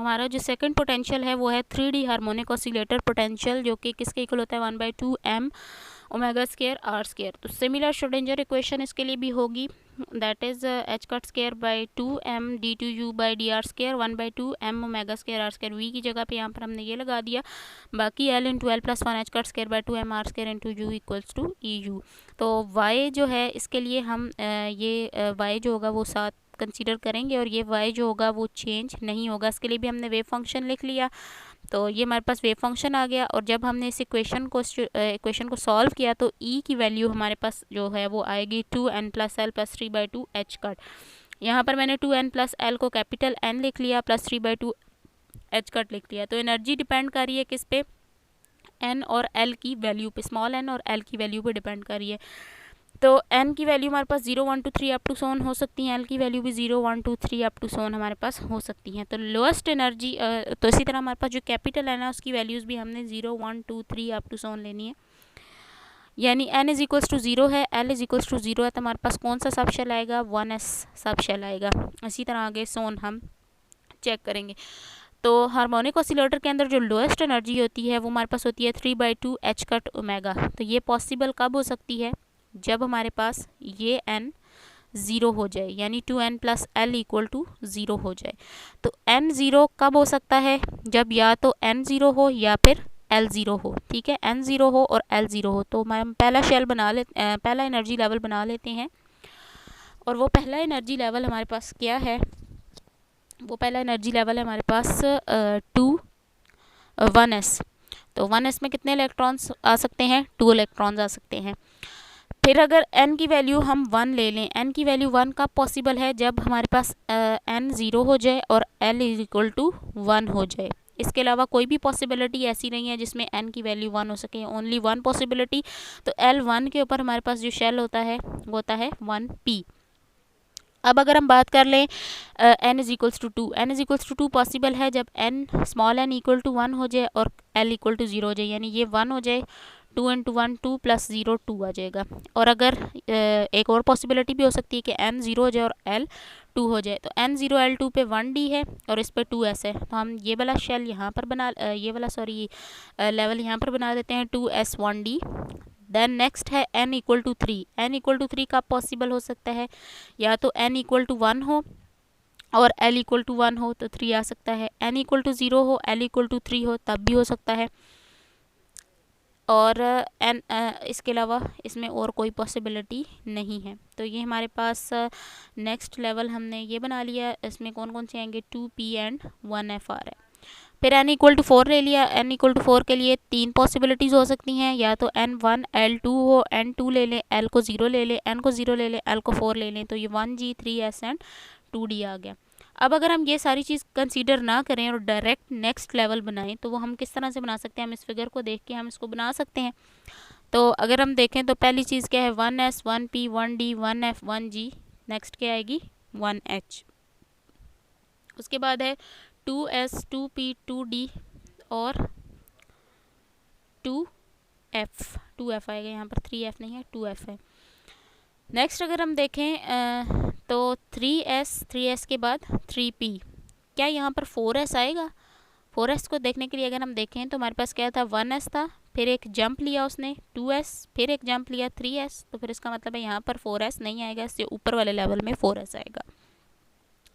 हमारा जो second potential है वो है 3D हार्मोनिक ऑसिलेटर पोटेंशियल, जो कि किसके इक्वल होता है 1/2 m omega square R square. तो सिमिलर श्रोडिंगर इक्वेशन इसके लिए भी होगी, that is h cut square by 2m d2u by D R square 1/2 m omega square R square. v की जगह पे यहाँ पर हमने ये लगा दिया, बाकी l into L plus 1 h cut square by 2m R square into u equals to EU। तो y जो है इसके लिए हम ये y जो होगा वो 7 कंसीडर करेंगे, और ये y जो होगा वो चेंज नहीं होगा। इसके लिए भी हमने वेव फंक्शन लिख लिया, तो ये हमारे पास वेव फंक्शन आ गया। और जब हमने इस इक्वेशन को सॉल्व किया तो ई की वैल्यू हमारे पास जो है वो आएगी 2n plus L plus 3/2 h cut. यहाँ पर मैंने 2n प्लस एल को कैपिटल n लिख लिया, प्लस 3/2 h कट लिख लिया। तो एनर्जी डिपेंड कर रही है किस पे, n और l की वैल्यू पे, स्मॉल n और l की वैल्यू पे डिपेंड कर रही है। तो n की वैल्यू हमारे पास 0 1 2 3 अप टू सोन हो सकती हैं, l की वैल्यू भी 0 1 2 3 अप टू सोन हमारे पास हो सकती हैं। तो लोएस्ट एनर्जी तो इसी तरह हमारे पास जो कैपिटल है ना उसकी वैल्यूज़ भी हमने 0 1 2 3 अप टू सोन लेनी है। यानी n इज इक्वल्स टू 0 है, l इज इक्वल्स टू 0 है, तो हमारे पास कौन सा सब शेल आएगा, 1s सब शेल आएगा। इसी तरह आगे सोन हम चेक करेंगे। तो हार्मोनिक ऑसिलेटर के अंदर जो लोएस्ट एनर्जी होती है वो हमारे पास होती है 3/2 h कट ओमेगा। तो ये पॉसिबल कब हो सकती है, जब हमारे पास ये n 0 हो जाए, यानी 2n plus l equal to 0 हो जाए। तो n 0 कब हो सकता है, जब या तो n 0 हो या फिर l 0 हो। ठीक है, n 0 हो और l 0 हो। तो हम पहला शेल बना लेते, पहला एनर्जी लेवल बना लेते हैं, और वो पहला एनर्जी लेवल हमारे पास क्या है, वो पहला एनर्जी लेवल है हमारे पास 1s। तो 1s में कितने इलेक्ट्रॉन्स आ सकते हैं, 2 इलेक्ट्रॉन्स आ सकते हैं। फिर अगर n की वैल्यू हम 1 ले लें, n की वैल्यू 1 कब पॉसिबल है, जब हमारे पास n 0 हो जाए और l इज इक्वल टू 1 हो जाए। इसके अलावा कोई भी पॉसिबिलिटी ऐसी नहीं है जिसमें n की वैल्यू 1 हो सके, ओनली 1 पॉसिबिलिटी। तो L1 के ऊपर हमारे पास जो शेल होता है वो होता है 1p। अब अगर हम बात कर लें n is equals to 2, n is equals to 2 possible है जब n small n equal to 1 हो जाए और l इक्वल टू 0 हो जाए, यानी ये 1 हो जाए, 2 इंटू 1 2 प्लस 0 2 आ जाएगा। और अगर एक और पॉसिबिलिटी भी हो सकती है कि n 0 हो जाए और l 2 हो जाए। तो n 0 l 2 पे 1d है और इस पे 2s है, तो हम ये वाला शेल यहाँ पर बना ये वाला सॉरी लेवल यहाँ पर बना देते हैं 2s 1d। देन नेक्स्ट है n equal to 3। n equal to 3 कब पॉसिबल हो सकता है, या तो n इक्वल टू 1 हो और l इक्वल टू 1 हो तो 3 आ सकता है, n इक्वल टू 0 हो l इक्वल टू 3 हो तब भी हो सकता है। और इसके अलावा इसमें और कोई पॉसिबिलिटी नहीं है। तो ये हमारे पास नेक्स्ट लेवल हमने ये बना लिया। इसमें कौन कौन से आएंगे, 2p एंड 1fr है। फिर n इक्वल टू 4 ले लिया, n इक्वल टू 4 के लिए 3 पॉसिबिलिटीज़ हो सकती हैं, या तो n1 l2 हो, n2 ले लें, l को 0 ले लें, n को 0 ले लें, l को 4 ले लें, तो ये 1g 3s एंड 2d आ गया। अब अगर हम ये सारी चीज़ कंसीडर ना करें और डायरेक्ट नेक्स्ट लेवल बनाएं तो वो हम किस तरह से बना सकते हैं, हम इस फिगर को देख के हम इसको बना सकते हैं। तो अगर हम देखें तो पहली चीज़ क्या है, 1s 1p 1d 1f 1g, next क्या आएगी 1h। उसके बाद है 2s 2p 2d और 2f आएगा, यहाँ पर 3f नहीं है 2f है। नेक्स्ट अगर हम देखें तो 3s के बाद 3p, क्या यहाँ पर 4s आएगा। 4s को देखने के लिए अगर हम देखें तो हमारे पास क्या था, 1s था, फिर एक जंप लिया उसने 2s, फिर एक जंप लिया 3s, तो फिर इसका मतलब है यहाँ पर 4s नहीं आएगा, इससे ऊपर वाले लेवल में 4s आएगा।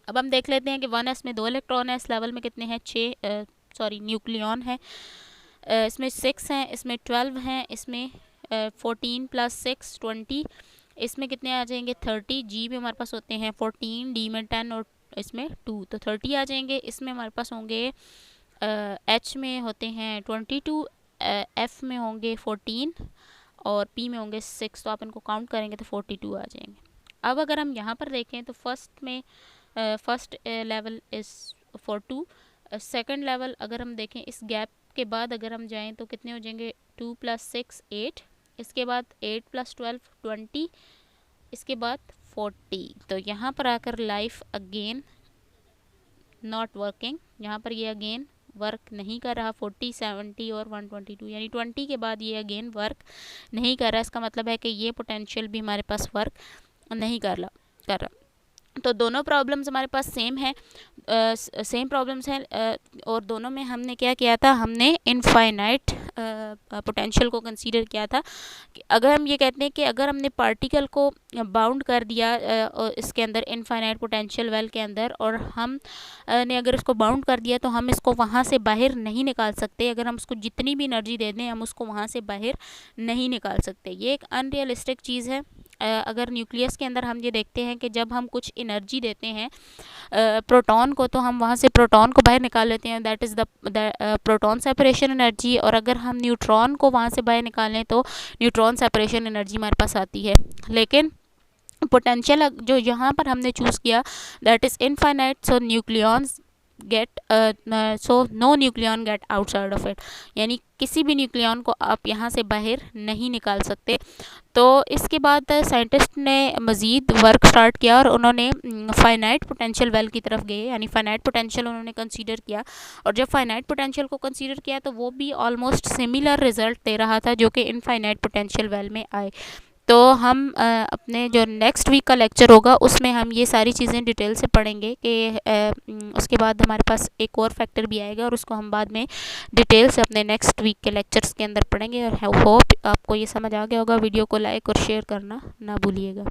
अब हम देख लेते हैं कि 1s में 2 इलेक्ट्रॉन है, इस लेवल में कितने हैं, 6 न्यूक्लियन है, इसमें 6 हैं, इसमें 12 हैं, इसमें 14 प्लस 6 20, इसमें कितने आ जाएंगे 30, जी में हमारे पास होते हैं 14, डी में 10 और इसमें 2, तो 30 आ जाएंगे। इसमें हमारे पास होंगे एच में होते हैं 22, एफ में होंगे 14 और पी में होंगे 6, तो आप इनको काउंट करेंगे तो 42 आ जाएंगे। अब अगर हम यहाँ पर देखें तो first level is for 2, second level अगर हम देखें इस गैप के बाद अगर हम जाएँ तो कितने हो जाएंगे, 2 + 6 8, इसके बाद 8 + 12 20, इसके बाद 40। तो यहाँ पर आकर लाइफ अगेन नॉट वर्किंग, यहाँ पर ये अगेन वर्क नहीं कर रहा, 40 70 और 122, यानी 20 के बाद ये अगेन वर्क नहीं कर रहा। इसका मतलब है कि ये पोटेंशियल भी हमारे पास वर्क नहीं कर रहा। तो दोनों प्रॉब्लम्स हमारे पास सेम है, सेम प्रॉब्लम्स हैं और दोनों में हमने क्या किया था, हमने इनफाइनाइट पोटेंशियल को कंसीडर किया था। कि अगर हम ये कहते हैं कि अगर हमने पार्टिकल को बाउंड कर दिया इसके अंदर इनफाइनाइट पोटेंशियल वेल के अंदर, और हम ने अगर इसको बाउंड कर दिया तो हम इसको वहाँ से बाहर नहीं निकाल सकते। अगर हम उसको जितनी भी एनर्जी दे दें हम उसको वहाँ से बाहर नहीं निकाल सकते। ये एक अनरियलिस्टिक चीज़ है। अगर न्यूक्लियस के अंदर हम ये देखते हैं कि जब हम कुछ एनर्जी देते हैं प्रोटॉन को, तो हम वहाँ से प्रोटॉन को बाहर निकाल लेते हैं, that is the proton separation energy. और अगर हम न्यूट्रॉन को वहाँ से बाहर निकालें तो न्यूट्रॉन सेपरेशन एनर्जी हमारे पास आती है। लेकिन पोटेंशियल जो यहाँ पर हमने चूज़ किया that is infinite, so nucleons get so no nucleon get outside of it, यानी किसी भी न्यूक्लियॉन को आप यहाँ से बाहर नहीं निकाल सकते। तो इसके बाद साइंटिस्ट ने मज़ीद वर्क स्टार्ट किया और उन्होंने फाइनाइट पोटेंशियल वेल की तरफ गए, यानी फाइनाइट पोटेंशियल उन्होंने कंसीडर किया। और जब फाइनाइट पोटेंशियल को कंसीडर किया तो वो भी ऑलमोस्ट सिमिलर रिजल्ट दे रहा था जो कि इनफाइनाइट पोटेंशियल वेल में आए। तो हम अपने जो नेक्स्ट वीक का लेक्चर होगा उसमें हम ये सारी चीज़ें डिटेल से पढ़ेंगे कि उसके बाद हमारे पास एक और फैक्टर भी आएगा और उसको हम बाद में डिटेल से अपने नेक्स्ट वीक के लेक्चर्स के अंदर पढ़ेंगे। और होप आपको ये समझ आ गया होगा। वीडियो को लाइक और शेयर करना ना भूलिएगा।